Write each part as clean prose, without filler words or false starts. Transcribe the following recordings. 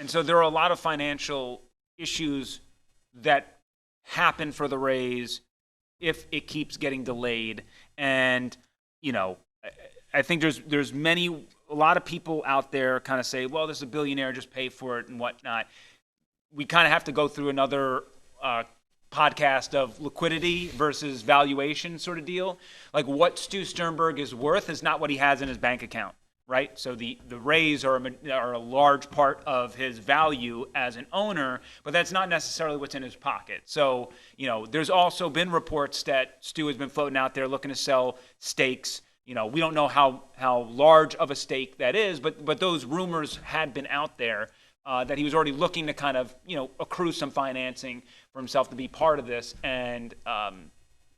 And so there are a lot of financial issues that happen for the Rays if it keeps getting delayed. And, I think there's a lot of people out there kind of say, well, there's a billionaire, just pay for it and whatnot. We kind of have to go through another podcast of liquidity versus valuation sort of deal. Like what Stu Sternberg is worth is not what he has in his bank account, right? So the Rays are a large part of his value as an owner, but that's not necessarily what's in his pocket. So, there's also been reports that Stu has been floating out there looking to sell stakes. We don't know how large of a stake that is, but those rumors had been out there that he was already looking to kind of, accrue some financing for himself to be part of this. And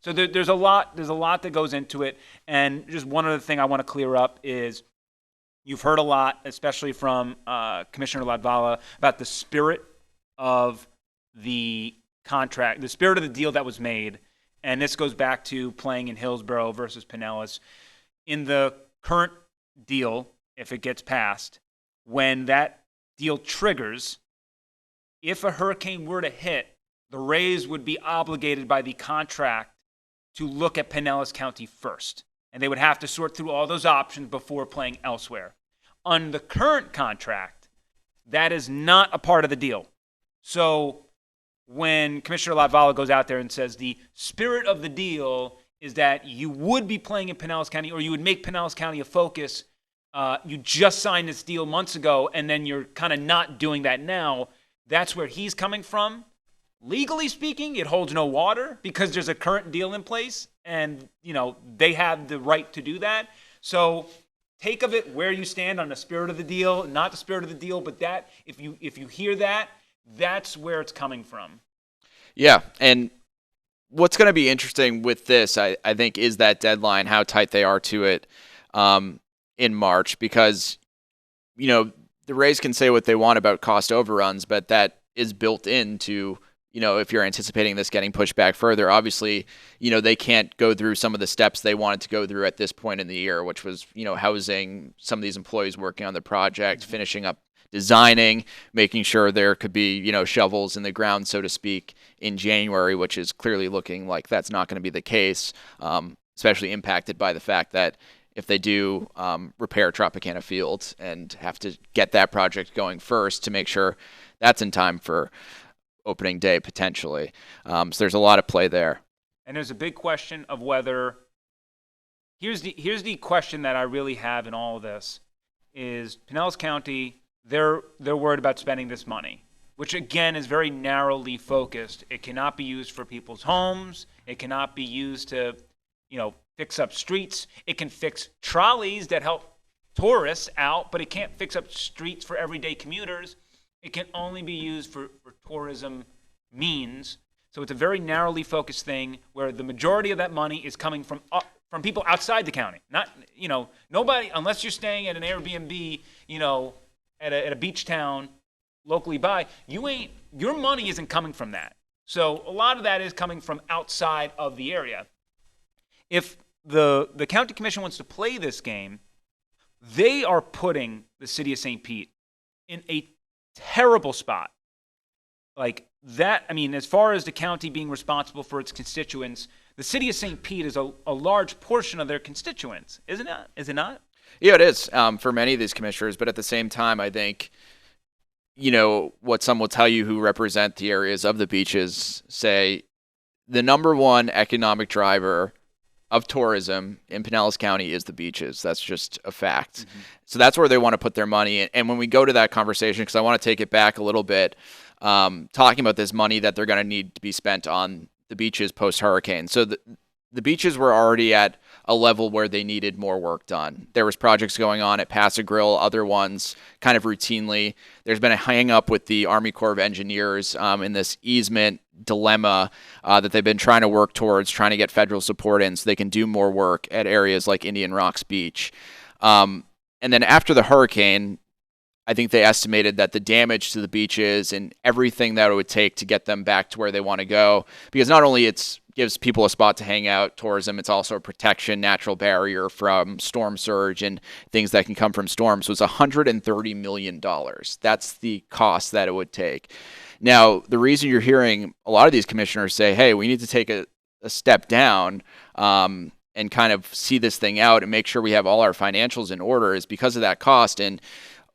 so there's a lot that goes into it. And just one other thing I want to clear up is you've heard a lot, especially from Commissioner Latvala, about the spirit of the contract, the spirit of the deal that was made. And this goes back to playing in Hillsborough versus Pinellas. In the current deal, if it gets passed, when that deal triggers, if a hurricane were to hit, the Rays would be obligated by the contract to look at Pinellas County first. And they would have to sort through all those options before playing elsewhere. On the current contract, that is not a part of the deal. So when Commissioner Latvala goes out there and says the spirit of the deal is that you would be playing in Pinellas County, or you would make Pinellas County a focus, you just signed this deal months ago, and then you're kind of not doing that now, that's where he's coming from. Legally speaking, it holds no water because there's a current deal in place, and they have the right to do that. So take of it where you stand on the spirit of the deal, not the spirit of the deal, but that if you hear that, that's where it's coming from. Yeah, and what's going to be interesting with this, I think, is that deadline, how tight they are to it in March, because, the Rays can say what they want about cost overruns, but that is built into, if you're anticipating this getting pushed back further. Obviously, they can't go through some of the steps they wanted to go through at this point in the year, which was, housing some of these employees working on the project, finishing up designing, making sure there could be, shovels in the ground, so to speak, in January, which is clearly looking like that's not going to be the case, especially impacted by the fact that if they do repair Tropicana Field and have to get that project going first to make sure that's in time for opening day potentially. So there's a lot of play there. And there's a big question of whether here's the question that I really have in all of this is Pinellas County, they're worried about spending this money, which again is very narrowly focused. It cannot be used for people's homes. It cannot be used to, fix up streets. It can fix trolleys that help tourists out, but it can't fix up streets for everyday commuters. It can only be used for tourism means. So it's a very narrowly focused thing where the majority of that money is coming from people outside the county. Not, nobody, unless you're staying at an Airbnb, at a beach town locally by, your money isn't coming from that. So a lot of that is coming from outside of the area. If the county commission wants to play this game, they are putting the city of St. Pete in a terrible spot. Like that, as far as the county being responsible for its constituents, the city of St. Pete is a large portion of their constituents, isn't it? Is it not? Yeah, it is for many of these commissioners. But at the same time, I think, what some will tell you who represent the areas of the beaches say the number one economic driver of tourism in Pinellas County is the beaches. That's just a fact. Mm-hmm. So that's where they want to put their money. And when we go to that conversation, because I want to take it back a little bit, talking about this money that they're going to need to be spent on the beaches post-hurricane. So the beaches were already at a level where they needed more work done. There was projects going on at Pass Grill, other ones kind of routinely. There's been a hang-up with the Army Corps of Engineers in this easement dilemma that they've been trying to work towards, trying to get federal support in so they can do more work at areas like Indian Rocks Beach. And then after the hurricane, I think they estimated that the damage to the beaches and everything that it would take to get them back to where they want to go, because not only it's gives people a spot to hang out, tourism. It's also a protection, natural barrier from storm surge and things that can come from storms. So it's $130 million. That's the cost that it would take. Now, the reason you're hearing a lot of these commissioners say, hey, we need to take a step down and kind of see this thing out and make sure we have all our financials in order is because of that cost. And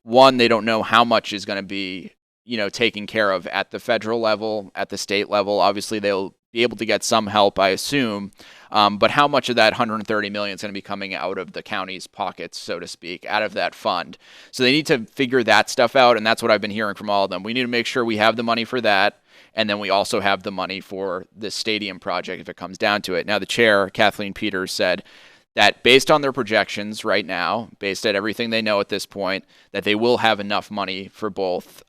one, they don't know how much is going to be, taken care of at the federal level, at the state level. Obviously, they'll be able to get some help, I assume. But how much of that $130 million is going to be coming out of the county's pockets, so to speak, out of that fund? So they need to figure that stuff out, and that's what I've been hearing from all of them. We need to make sure we have the money for that, and then we also have the money for this stadium project if it comes down to it. Now, the chair, Kathleen Peters, said that based on their projections right now, based on everything they know at this point, that they will have enough money for both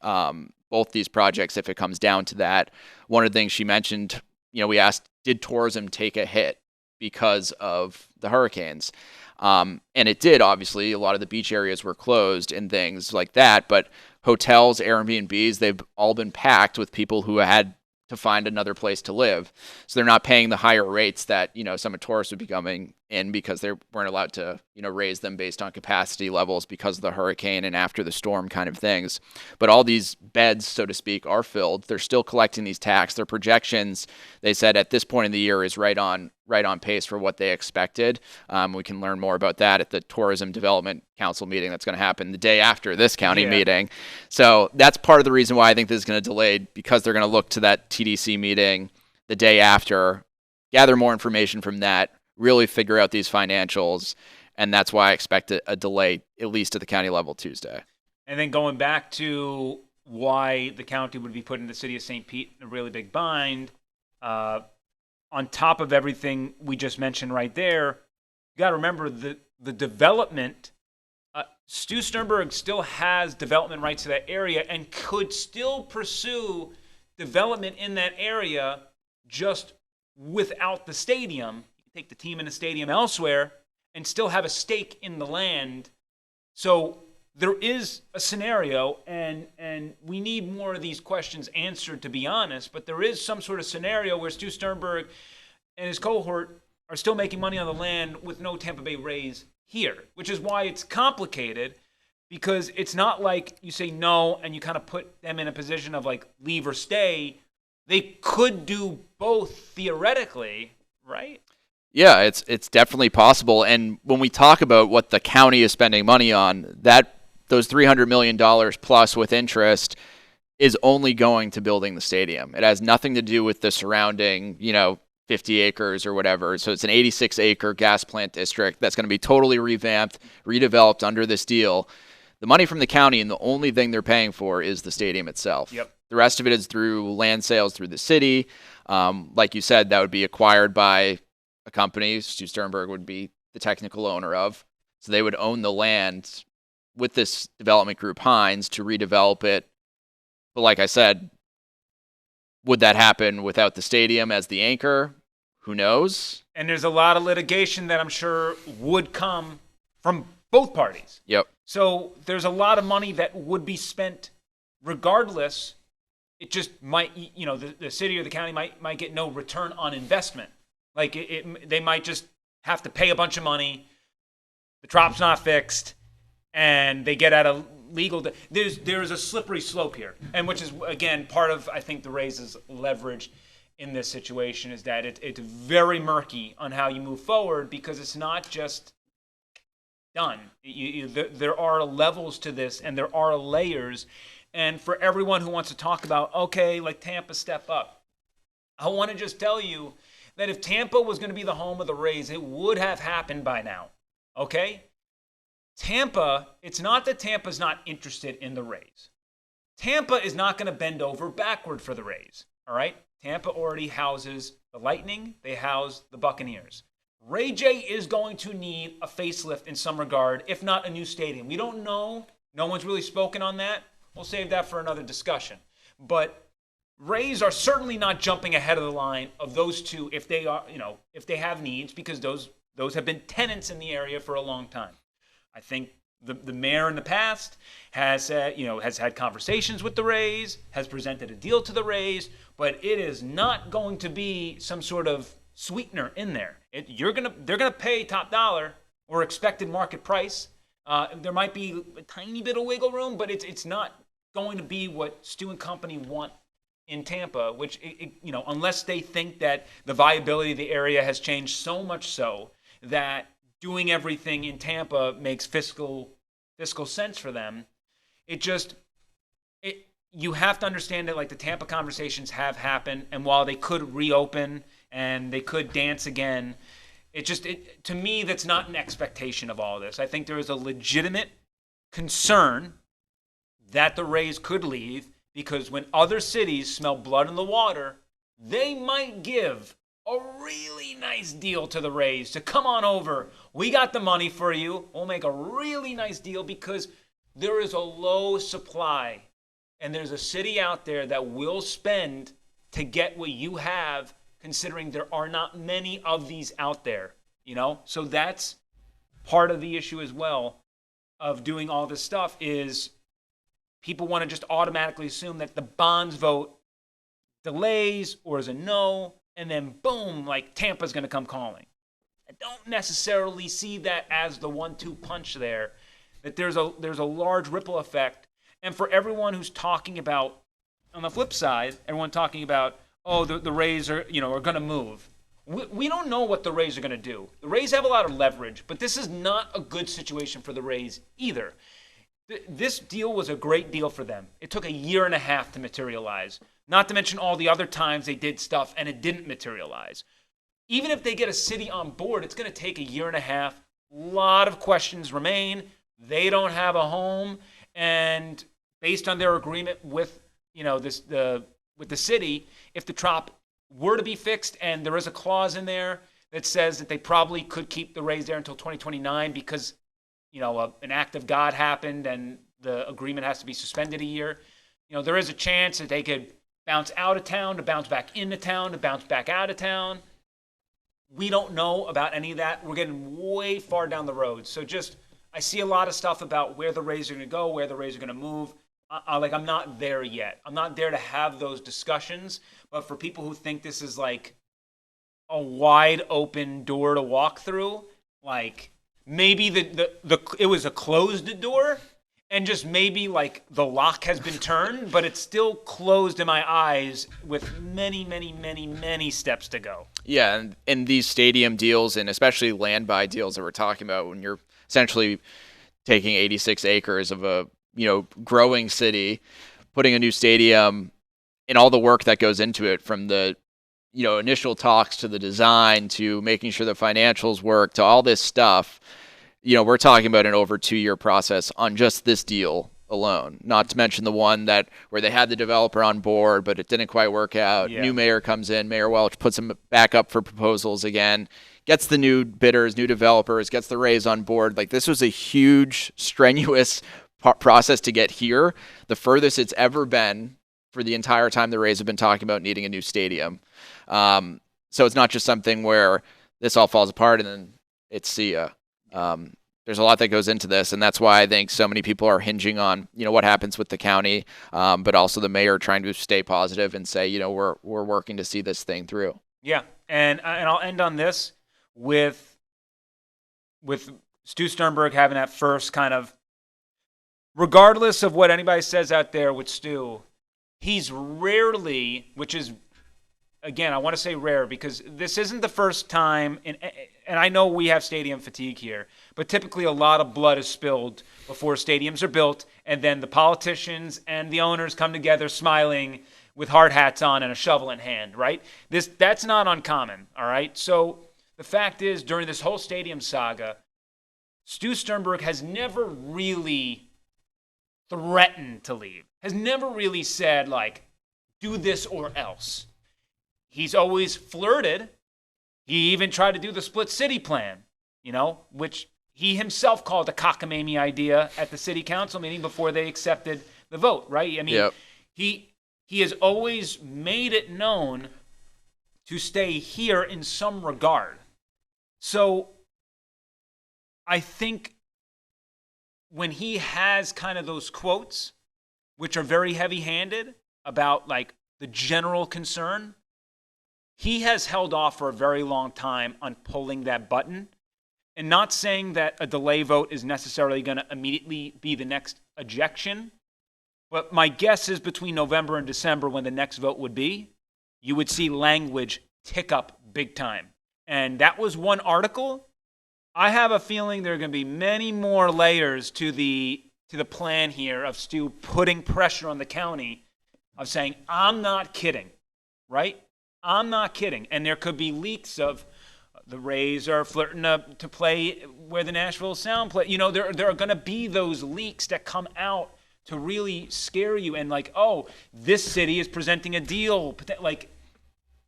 these projects if it comes down to that. One of the things she mentioned, we asked, did tourism take a hit because of the hurricanes? And it did, obviously. A lot of the beach areas were closed and things like that, but hotels, Airbnbs, they've all been packed with people who had to find another place to live. So they're not paying the higher rates that, some tourists would be coming in because they weren't allowed to, raise them based on capacity levels because of the hurricane and after the storm kind of things. But all these beds, so to speak, are filled. They're still collecting these tax. Their projections, they said at this point in the year, is right on pace for what they expected. We can learn more about that at the Tourism Development Council meeting that's going to happen the day after this county meeting. So that's part of the reason why I think this is going to delay, because they're going to look to that TDC meeting the day after, gather more information from that, really figure out these financials, and that's why I expect a delay, at least at the county level, Tuesday. And then going back to why the county would be putting the city of St. Pete in a really big bind, on top of everything we just mentioned right there, you got to remember the development. Stu Sternberg still has development rights to that area and could still pursue development in that area just without the stadium. Take the team in the stadium elsewhere and still have a stake in the land. So there is a scenario, and we need more of these questions answered, to be honest, but there is some sort of scenario where Stu Sternberg and his cohort are still making money on the land with no Tampa Bay Rays here, which is why it's complicated, because it's not like you say no and you kind of put them in a position of like leave or stay. They could do both theoretically, right? Yeah, it's definitely possible. And when we talk about what the county is spending money on, those $300 million plus with interest is only going to building the stadium. It has nothing to do with the surrounding, 50 acres or whatever. So it's an 86-acre gas plant district that's going to be totally revamped, redeveloped under this deal. The money from the county, and the only thing they're paying for is the stadium itself. Yep. The rest of it is through land sales through the city. Like you said, that would be acquired by a company Stu Sternberg would be the technical owner of. So they would own the land with this development group, Hines, to redevelop it. But like I said, would that happen without the stadium as the anchor? Who knows? And there's a lot of litigation that I'm sure would come from both parties. Yep. So there's a lot of money that would be spent regardless. It just might, the city or the county might get no return on investment. Like they might just have to pay a bunch of money. The trop's not fixed, and they get out of legal. There's a slippery slope here, and which is again part of I think the Rays' leverage in this situation is that it's very murky on how you move forward because it's not just done. There are levels to this, and there are layers. And for everyone who wants to talk about okay, like Tampa step up, I want to just tell you that if Tampa was going to be the home of the Rays, it would have happened by now, okay? Tampa, it's not that Tampa's not interested in the Rays. Tampa is not going to bend over backward for the Rays, all right? Tampa already houses the Lightning. They house the Buccaneers. Ray J is going to need a facelift in some regard, if not a new stadium. We don't know. No one's really spoken on that. We'll save that for another discussion. But Rays are certainly not jumping ahead of the line of those two if they are, if they have needs, because those have been tenants in the area for a long time. I think the mayor in the past has had conversations with the Rays, has presented a deal to the Rays, but it is not going to be some sort of sweetener in there. They're gonna pay top dollar or expected market price. There might be a tiny bit of wiggle room, but it's not going to be what Stu and company want in Tampa, which, unless they think that the viability of the area has changed so much so that doing everything in Tampa makes fiscal sense for them. You have to understand that, like, the Tampa conversations have happened, and while they could reopen and they could dance again, to me, that's not an expectation of all this. I think there is a legitimate concern that the Rays could leave, because when other cities smell blood in the water, they might give a really nice deal to the Rays to come on over. We got the money for you. We'll make a really nice deal, because there is a low supply, and there's a city out there that will spend to get what you have, considering there are not many of these out there, So that's part of the issue as well of doing all this stuff, is people want to just automatically assume that the bonds vote delays or is a no, and then boom, like Tampa's going to come calling. I don't necessarily see that as the 1-2 punch there, that there's a large ripple effect. And for everyone who's talking about, on the flip side, everyone talking about, the Rays are going to move. We don't know what the Rays are going to do. The Rays have a lot of leverage, but this is not a good situation for the Rays either. This deal was a great deal for them. It took a year and a half to materialize, not to mention all the other times they did stuff and it didn't materialize. Even if they get a city on board, it's going to take a year and a half. A lot of questions remain. They don't have a home, and based on their agreement with with the city, if the trop were to be fixed, and there is a clause in there that says that they probably could keep the Rays there until 2029 because an act of God happened and the agreement has to be suspended a year. There is a chance that they could bounce out of town to bounce back into town to bounce back out of town. We don't know about any of that. We're getting way far down the road. So I see a lot of stuff about where the Rays are going to go, where the Rays are going to move. I'm not there yet. I'm not there to have those discussions. But for people who think this is like a wide open door to walk through, like maybe it was a closed door, and just maybe like the lock has been turned, but it's still closed in my eyes with many, many, many, many steps to go. Yeah, and these stadium deals, and especially land buy deals that we're talking about, when you're essentially taking 86 acres of a growing city, putting a new stadium, and all the work that goes into it, from the initial talks to the design to making sure the financials work to all this stuff. We're talking about an over 2-year process on just this deal alone, not to mention the one where they had the developer on board, but it didn't quite work out. Yeah. New mayor comes in, Mayor Welch puts him back up for proposals again, gets the new bidders, new developers, gets the Rays on board. Like, this was a huge, strenuous process to get here, the furthest it's ever been for the entire time the Rays have been talking about needing a new stadium. So it's not just something where this all falls apart and then it's see ya. There's a lot that goes into this, and that's why I think so many people are hinging on what happens with the county, but also the mayor trying to stay positive and say we're working to see this thing through. Yeah, and I'll end on this with Stu Sternberg having that first kind of, regardless of what anybody says out there with Stu, he's rarely, which is, again, I want to say rare because this isn't the first time, and I know we have stadium fatigue here, but typically a lot of blood is spilled before stadiums are built, and then the politicians and the owners come together smiling with hard hats on and a shovel in hand, right? That's not uncommon, all right? So the fact is, during this whole stadium saga, Stu Sternberg has never really threatened to leave, has never really said, like, do this or else. He's always flirted. He even tried to do the split city plan, which he himself called a cockamamie idea at the city council meeting before they accepted the vote, right? I mean, yep. He has always made it known to stay here in some regard. So I think when he has kind of those quotes, which are very heavy-handed about like the general concern, he has held off for a very long time on pulling that button. And not saying that a delay vote is necessarily going to immediately be the next ejection, but my guess is between November and December, when the next vote would be, you would see language tick up big time. And that was one article. I have a feeling there are going to be many more layers to the plan here of Stu putting pressure on the county of saying, I'm not kidding, right? I'm not kidding. And there could be leaks of the Rays are flirting to play where the Nashville Sound play. You know, there are going to be those leaks that come out to really scare you. And like, oh, this city is presenting a deal. Like,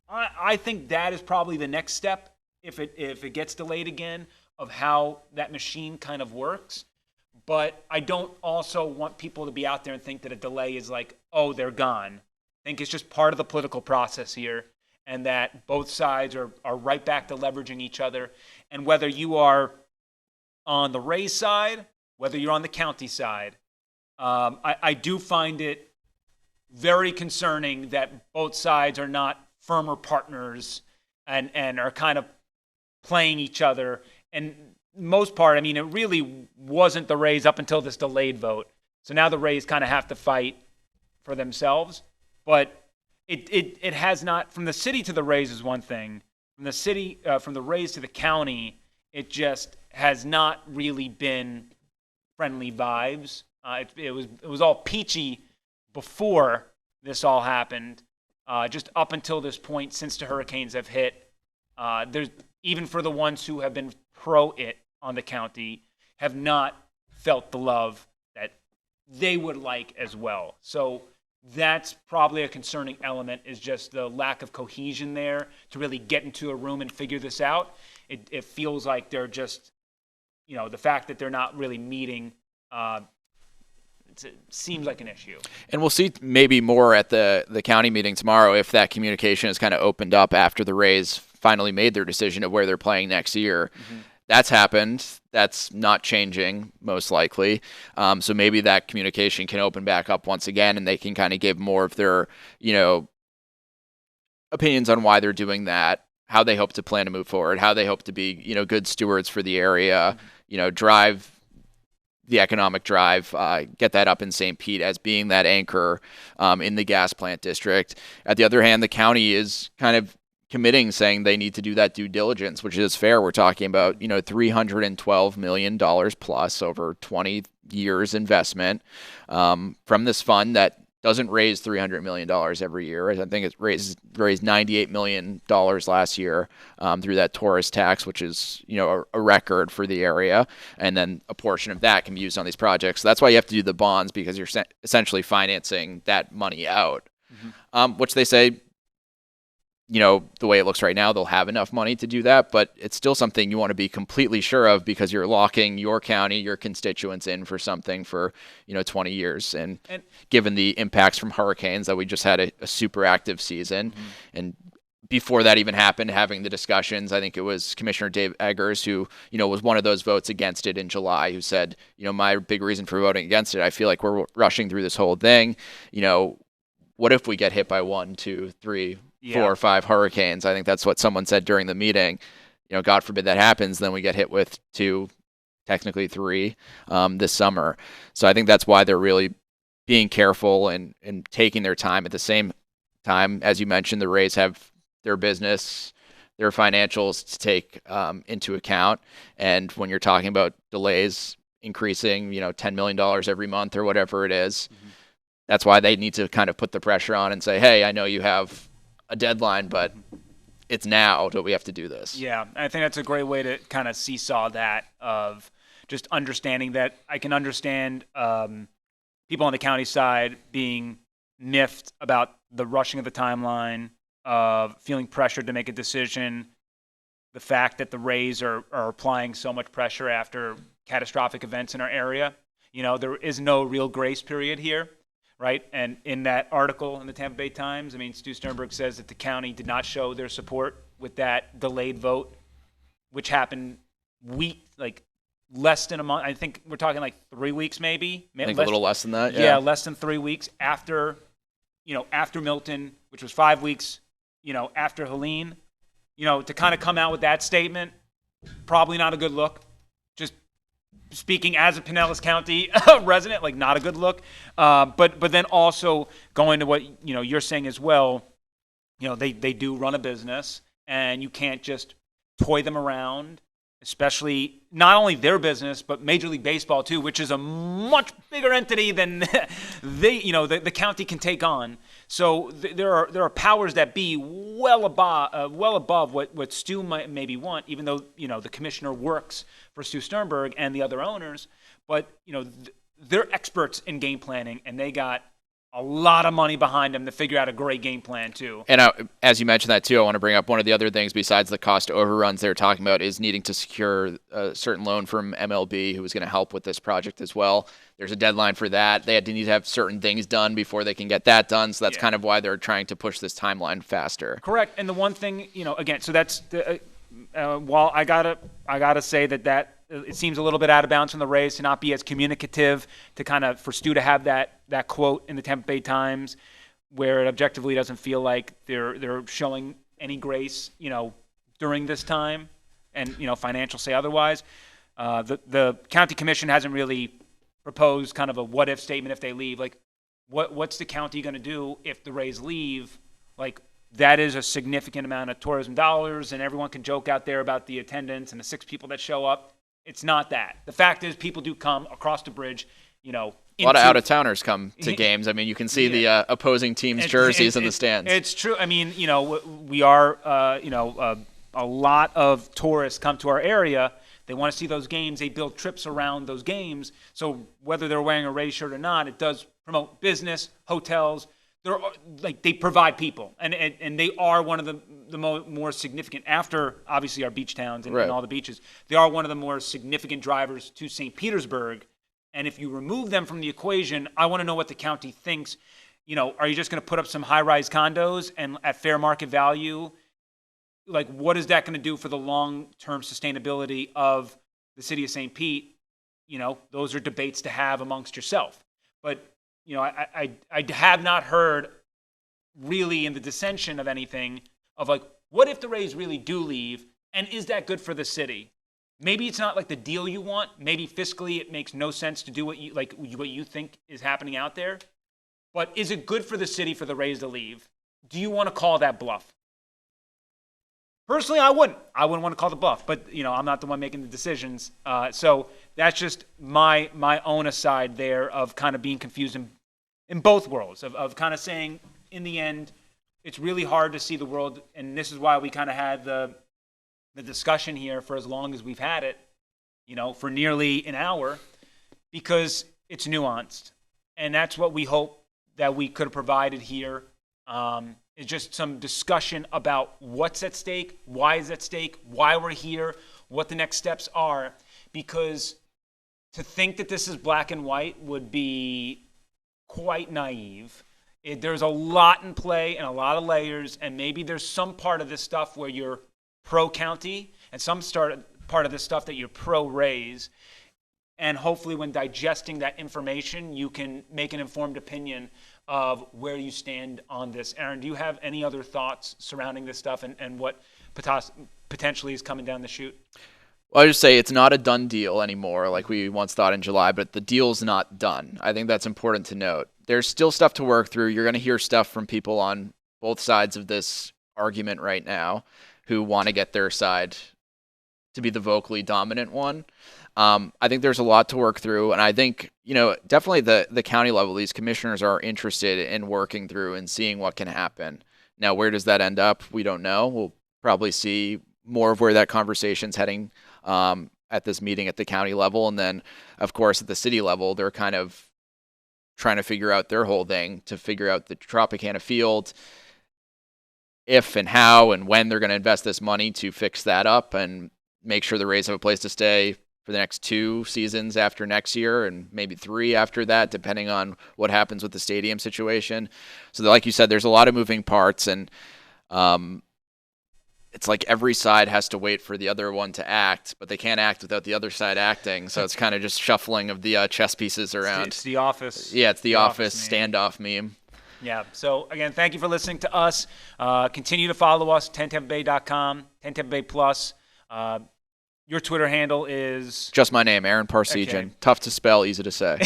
I think that is probably the next step if it gets delayed again of how that machine kind of works. But I don't also want people to be out there and think that a delay is like, oh, they're gone. I think it's just part of the political process here, and that both sides are right back to leveraging each other. And whether you are on the Rays side, whether you're on the county side, I do find it very concerning that both sides are not firmer partners and are kind of playing each other. And most part, I mean, it really wasn't the Rays up until this delayed vote. So now the Rays kind of have to fight for themselves. But it has not, from the city to the Rays is one thing. From the city, from the Rays to the county, it just has not really been friendly vibes. It was all peachy before this all happened. Just up until this point, since the hurricanes have hit, there's even for the ones who have been pro it on the county, have not felt the love that they would like as well. So that's probably a concerning element, is just the lack of cohesion there to really get into a room and figure this out. It feels like they're just, you know, the fact that they're not really meeting, it seems like an issue. And we'll see maybe more at the county meeting tomorrow if that communication is kind of opened up after the Rays finally made their decision of where they're playing next year. Mm-hmm. That's happened. That's not changing, most likely. So maybe that communication can open back up once again, and they can kind of give more of their, you know, opinions on why they're doing that, how they hope to plan to move forward, how they hope to be, you know, good stewards for the area, you know, drive the economic drive, get that up in St. Pete as being that anchor in the gas plant district. At the other hand, the county is kind of committing, saying they need to do that due diligence, which is fair. We're talking about, you know, $312 million plus over 20 years investment from this fund that doesn't raise $300 million every year. I think it raised $98 million last year through that tourist tax, which is, you know, a record for the area. And then a portion of that can be used on these projects. So that's why you have to do the bonds, because you're essentially financing that money out, which they say, you know, the way it looks right now, they'll have enough money to do that, but it's still something you want to be completely sure of, because you're locking your county, your constituents in for something for, you know, 20 years. And given the impacts from hurricanes, that we just had a super active season. And before that even happened, having the discussions, I think it was Commissioner Dave Eggers who, you know, was one of those votes against it in July, who said, you know, my big reason for voting against it, I feel like we're rushing through this whole thing. You know, what if we get hit by 1, 2, 3, 4 or 5 hurricanes? I think that's what someone said during the meeting. You know, God forbid that happens, then we get hit with 2, technically 3 this summer. So I think that's why they're really being careful and taking their time. At the same time, as you mentioned, the Rays have their business, their financials to take into account. And when you're talking about delays increasing, you know, $10 million every month or whatever it is, that's why they need to kind of put the pressure on and say, hey, I know you have a deadline, but it's now that we have to do this. Yeah, I think that's a great way to kind of seesaw that, of just understanding that I can understand people on the county side being miffed about the rushing of the timeline, of feeling pressured to make a decision, the fact that the Rays are applying so much pressure after catastrophic events in our area. You know, there is no real grace period here. Right, and in that article in the Tampa Bay Times, I mean, Stu Sternberg says that the county did not show their support with that delayed vote, which happened less than a month. I think we're talking like 3 weeks, maybe. I think a little less than that. Yeah, less than 3 weeks after, you know, after Milton, which was 5 weeks, after Helene, to kind of come out with that statement, probably not a good look. Just speaking as a Pinellas County resident, like not a good look. But then also going to what you're saying as well. They do run a business, and you can't just toy them around. Especially not only their business, but Major League Baseball too, which is a much bigger entity than the county can take on. So there are powers that be well above what Stu might maybe want, even though the commissioner works for Stu Sternberg and the other owners. But they're experts in game planning, and they got a lot of money behind them to figure out a great game plan too. And as you mentioned that too, I want to bring up one of the other things besides the cost overruns they're talking about is needing to secure a certain loan from MLB, who is going to help with this project as well. There's a deadline for that. They need to have certain things done before they can get that done. So that's kind of why they're trying to push this timeline faster. Correct. And the one thing, again, so that's while I gotta say that it seems a little bit out of bounds from the Rays to not be as communicative, to kind of for Stu to have that quote in the Tampa Bay Times, where it objectively doesn't feel like they're showing any grace, during this time, and financials say otherwise. The county commission hasn't really proposed kind of a what if statement if they leave. Like, what's the county going to do if the Rays leave? Like, that is a significant amount of tourism dollars, and everyone can joke out there about the attendance and the 6 people that show up. It's not that. The fact is, people do come across the bridge, a lot of out-of-towners come to games. I mean, you can see the opposing team's jerseys in the stands. It's true. I mean, we are, a lot of tourists come to our area. They want to see those games. They build trips around those games. So whether they're wearing a Rays shirt or not, it does promote business, hotels. They provide people, and they are one of the more significant, after obviously our beach towns and all the beaches. They are one of the more significant drivers to St. Petersburg. And if you remove them from the equation, I want to know what the county thinks. Are you just going to put up some high-rise condos and at fair market value? Like, what is that going to do for the long-term sustainability of the city of St. Pete? Those are debates to have amongst yourself. But I have not heard really in the dissension of anything of like, what if the Rays really do leave, and is that good for the city? Maybe it's not like the deal you want. Maybe fiscally it makes no sense to do what you think is happening out there. But is it good for the city for the Rays to leave? Do you want to call that bluff? Personally, I wouldn't. I wouldn't want to call the bluff, but I'm not the one making the decisions. So that's just my own aside there of kind of being confused in both worlds of kind of saying, in the end, it's really hard to see the world, and this is why we kind of had the discussion here for as long as we've had it, for nearly an hour, because it's nuanced, and that's what we hope that we could have provided here. It's just some discussion about what's at stake, why is at stake, why we're here, what the next steps are, because to think that this is black and white would be quite naive. There's a lot in play and a lot of layers, and maybe there's some part of this stuff where you're pro-county and some part of this stuff that you're pro-Rays, and hopefully when digesting that information, you can make an informed opinion of where you stand on this. Aaron, do you have any other thoughts surrounding this stuff and what potentially is coming down the chute? Well, I just say it's not a done deal anymore like we once thought in July, but the deal's not done. I think that's important to note. There's still stuff to work through. You're going to hear stuff from people on both sides of this argument right now who want to get their side to be the vocally dominant one. I think there's a lot to work through, and I think, definitely the county level, these commissioners are interested in working through and seeing what can happen. Now, where does that end up? We don't know. We'll probably see more of where that conversation's heading at this meeting at the county level, and then, of course, at the city level, they're kind of trying to figure out their whole thing, to figure out the Tropicana field, if and how and when they're going to invest this money to fix that up and make sure the Rays have a place to stay for the next 2 seasons after next year and maybe 3 after that, depending on what happens with the stadium situation. So like you said, there's a lot of moving parts, and it's like every side has to wait for the other one to act, but they can't act without the other side acting. So it's kind of just shuffling of the chess pieces around. It's The Office. Yeah, it's the Office standoff meme. Yeah. So again, thank you for listening to us. Continue to follow us, 10tampabay.com, 10tampabay plus. Your Twitter handle is Just my name, Aaron Parseghian. Okay. Tough to spell, easy to say.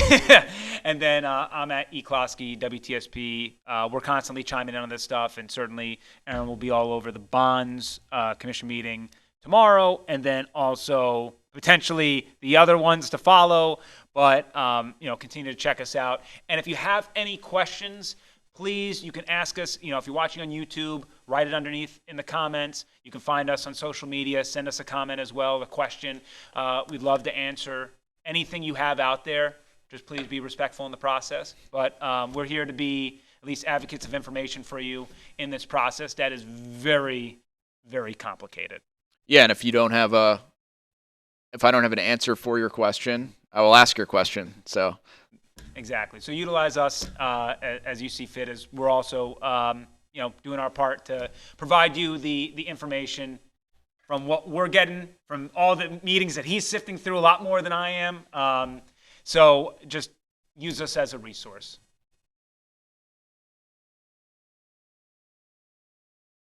And then I'm at Closky, WTSP. We're constantly chiming in on this stuff, and certainly Aaron will be all over the bonds commission meeting tomorrow, and then also potentially the other ones to follow. But continue to check us out. And if you have any questions, please, you can ask us. If you're watching on YouTube, write it underneath in the comments. You can find us on social media. Send us a comment as well, a question. We'd love to answer anything you have out there. Just please be respectful in the process. But we're here to be at least advocates of information for you in this process that is very, very complicated. Yeah, and if I don't have an answer for your question, I will ask your question. So exactly. So utilize us as you see fit. As we're also doing our part to provide you the information from what we're getting from all the meetings that he's sifting through a lot more than I am. So just use us as a resource.